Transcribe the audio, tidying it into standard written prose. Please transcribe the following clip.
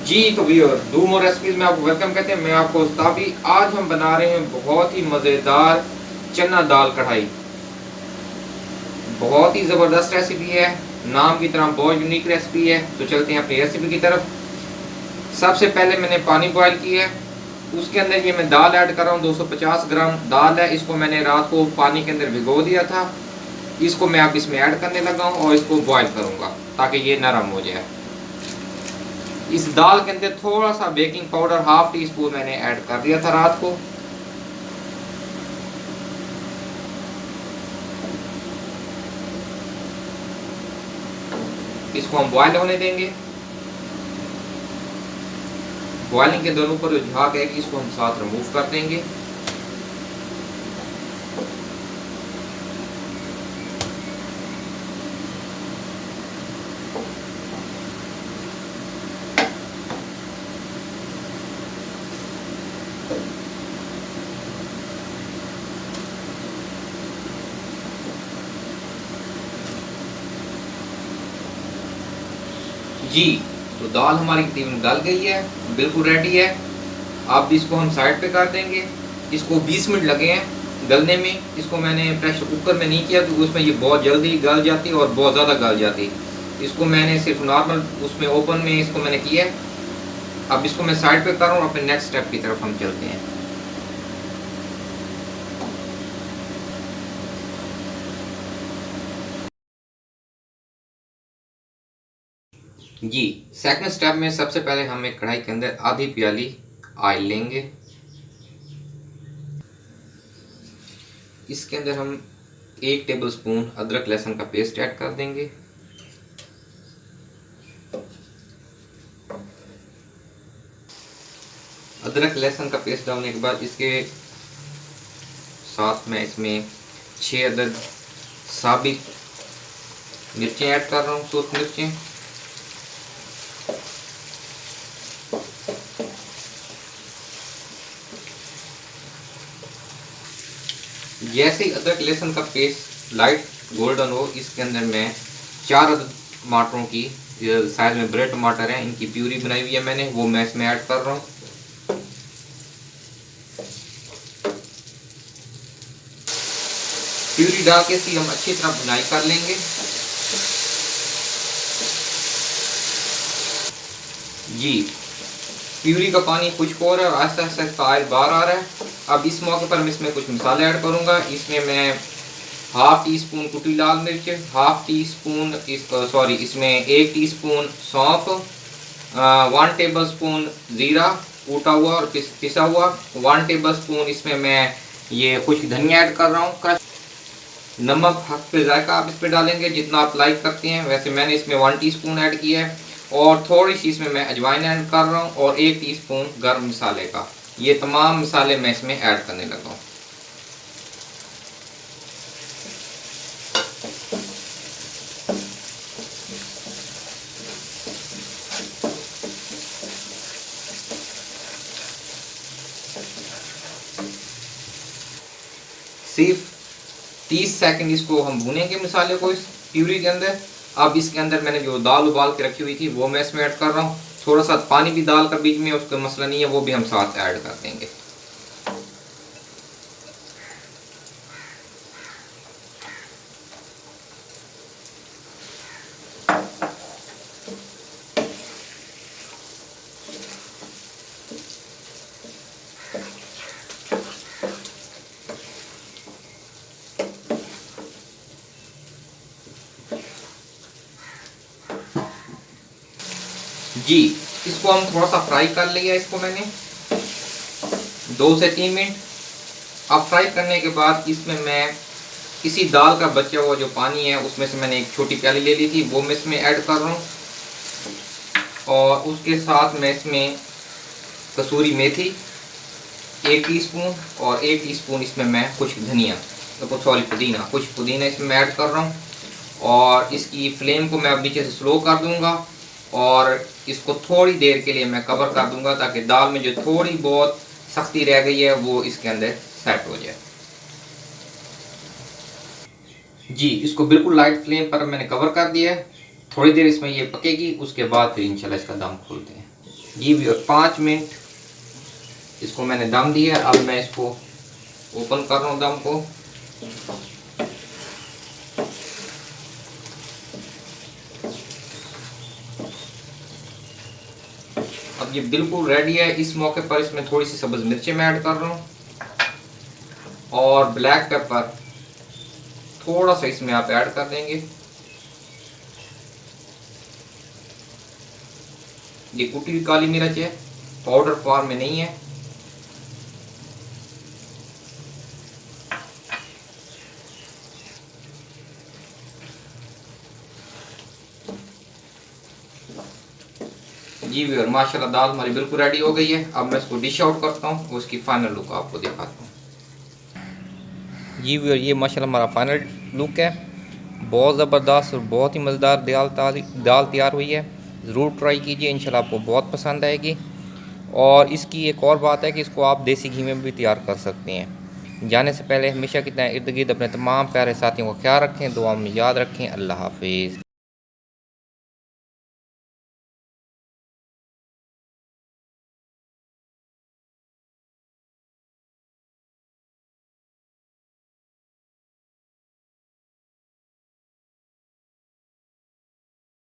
जी तो viewer do more recipes में आपको वेलकम कहते हैं। मैं आपको ताबी आज हम बना रहे हैं बहुत ही मज़ेदार चना दाल कढ़ाई। बहुत ही ज़बरदस्त रेसिपी है, नाम की तरह बहुत यूनिक रेसिपी है। तो चलते हैं अपनी रेसिपी की तरफ। सबसे पहले मैंने पानी बॉयल किया है, उसके अंदर ये मैं दाल ऐड कर रहा हूँ। 250 ग्राम दाल है, इसको मैंने रात को पानी के अंदर भिगो दिया था। इसको मैं अब इसमें ऐड करने लगा हूँ और इसको बॉयल करूँगा ताकि ये नरम हो जाए। इस दाल के अंदर थोड़ा सा baking powder half tea spoon मैंने ऐड कर दिया था रात को। इसको हम बॉयल होने देंगे। बॉइलिंग के दोनों पर जो झाग है इसको हम साथ रिमूव कर देंगे। जी तो दाल हमारी तकरीबन गल गई है, बिल्कुल रेडी है। अब इसको हम साइड पे कर देंगे। इसको 20 मिनट लगे हैं गलने में। इसको मैंने प्रेशर कुकर में नहीं किया क्योंकि उसमें ये बहुत जल्दी गल जाती है और बहुत ज़्यादा गल जाती है। इसको मैंने सिर्फ नॉर्मल उसमें ओपन में इसको मैंने किया है। अब इसको मैं साइड पे कर रहा हूँ, अपने नेक्स्ट स्टेप की तरफ हम चलते हैं। जी सेकंड स्टेप में सबसे पहले हम एक कढ़ाई के अंदर आधी प्याली ऑयल लेंगे। इसके अंदर हम 1 टेबलस्पून अदरक लहसुन का पेस्ट ऐड कर देंगे। अदरक लहसुन का पेस्ट डालने के बाद इसके साथ में इसमें 6 अदद साबित मिर्चें ऐड कर रहा हूँ, सूख मिर्चें। जैसे ही अदरक लहसुन का पेस्ट लाइट गोल्डन हो, इसके अंदर मैं 4 अदद टमाटरों की साइज में बड़े टमाटर हैं, इनकी प्यूरी बनाई हुई है मैंने, वो मैं इसमें ऐड कर रहा हूँ। प्यूरी डाल के इसकी हम अच्छी तरह बुनाई कर लेंगे। जी प्यूरी का पानी खुश्क हो रहा है और आहिस्ता आहिस्ता ऑयल बाहर आ रहा है। अब इस मौके पर मैं इसमें कुछ मसाले ऐड करूंगा। इसमें मैं हाफ टी स्पून कुटी लाल मिर्च, हाफ टी स्पून इसमें 1 टीस्पून सौंफ, 1 टेबल स्पून ज़ीरा कूटा हुआ और पिसा हुआ, 1 टेबल स्पून इसमें मैं ये खुश्क धनिया ऐड कर रहा हूँ, क्रश। नमक हक पे जायका आप इस पे डालेंगे जितना आप लाइक करते हैं, वैसे मैंने इसमें 1 टीस्पून ऐड किया है। और थोड़ी सी इसमें मैं अजवाइन ऐड कर रहा हूँ और 1 टीस्पून गर्म मसाले का। ये तमाम मसाले मैं इसमें ऐड करने लगा हूँ। सिर्फ 30 सेकंड इसको हम भूनेंगे मसाले को इस प्यूरी के अंदर। अब इसके अंदर मैंने जो दाल उबाल के रखी हुई थी वो मैं इसमें ऐड कर रहा हूँ। थोड़ा सा पानी भी दाल का बीच में, उसका मसला नहीं है, वो भी हम साथ ऐड कर देंगे। जी इसको हम थोड़ा सा फ्राई कर लिया, इसको मैंने 2 से 3 मिनट। अब फ्राई करने के बाद इसमें मैं इसी दाल का बचा हुआ जो पानी है उसमें से मैंने एक छोटी प्याली ले ली थी, वो मैं इसमें ऐड कर रहा हूँ। और उसके साथ मैं इसमें कसूरी मेथी 1 टीस्पून और 1 टीस्पून इसमें मैं खुश्क धनिया खुश्क पुदीना इसमें मैं ऐड कर रहा हूँ। और इसकी फ्लेम को मैं अब नीचे से स्लो कर दूंगा और इसको थोड़ी देर के लिए मैं कवर कर दूंगा ताकि दाल में जो थोड़ी बहुत सख्ती रह गई है वो इसके अंदर सेट हो जाए। जी इसको बिल्कुल लाइट फ्लेम पर मैंने कवर कर दिया है। थोड़ी देर इसमें ये पकेगी, उसके बाद फिर इंशाल्लाह इसका दम खोलते हैं। जी व्यूअर 5 मिनट इसको मैंने दम दिया। अब मैं इसको ओपन कर रहा हूँ दम को। अब ये बिल्कुल रेडी है। इस मौके पर इसमें थोड़ी सी सब्ज़ मिर्चें मैं ऐड कर रहा हूँ और ब्लैक पेपर थोड़ा सा इसमें आप ऐड कर देंगे। ये कुटी हुई काली मिर्च है, पाउडर फॉर्म में नहीं है। जी व्यूअर माशाल्लाह दाल हमारी बिल्कुल रेडी हो गई है। अब मैं इसको डिश आउट करता हूँ, उसकी फाइनल लुक आपको दिखाता हूँ। जी व्यूअर ये माशाल्लाह हमारा फाइनल लुक है। बहुत ज़बरदस्त और बहुत ही मज़ेदार दाल तैयार हुई है। ज़रूर ट्राई कीजिए, इंशाल्लाह आपको बहुत पसंद आएगी। और इसकी एक और बात है कि इसको आप देसी घी में भी तैयार कर सकते हैं। जाने से पहले हमेशा की तरह इर्द गिर्द अपने तमाम प्यारे साथियों का ख्याल रखें, दुआ में याद रखें। अल्लाह हाफिज़।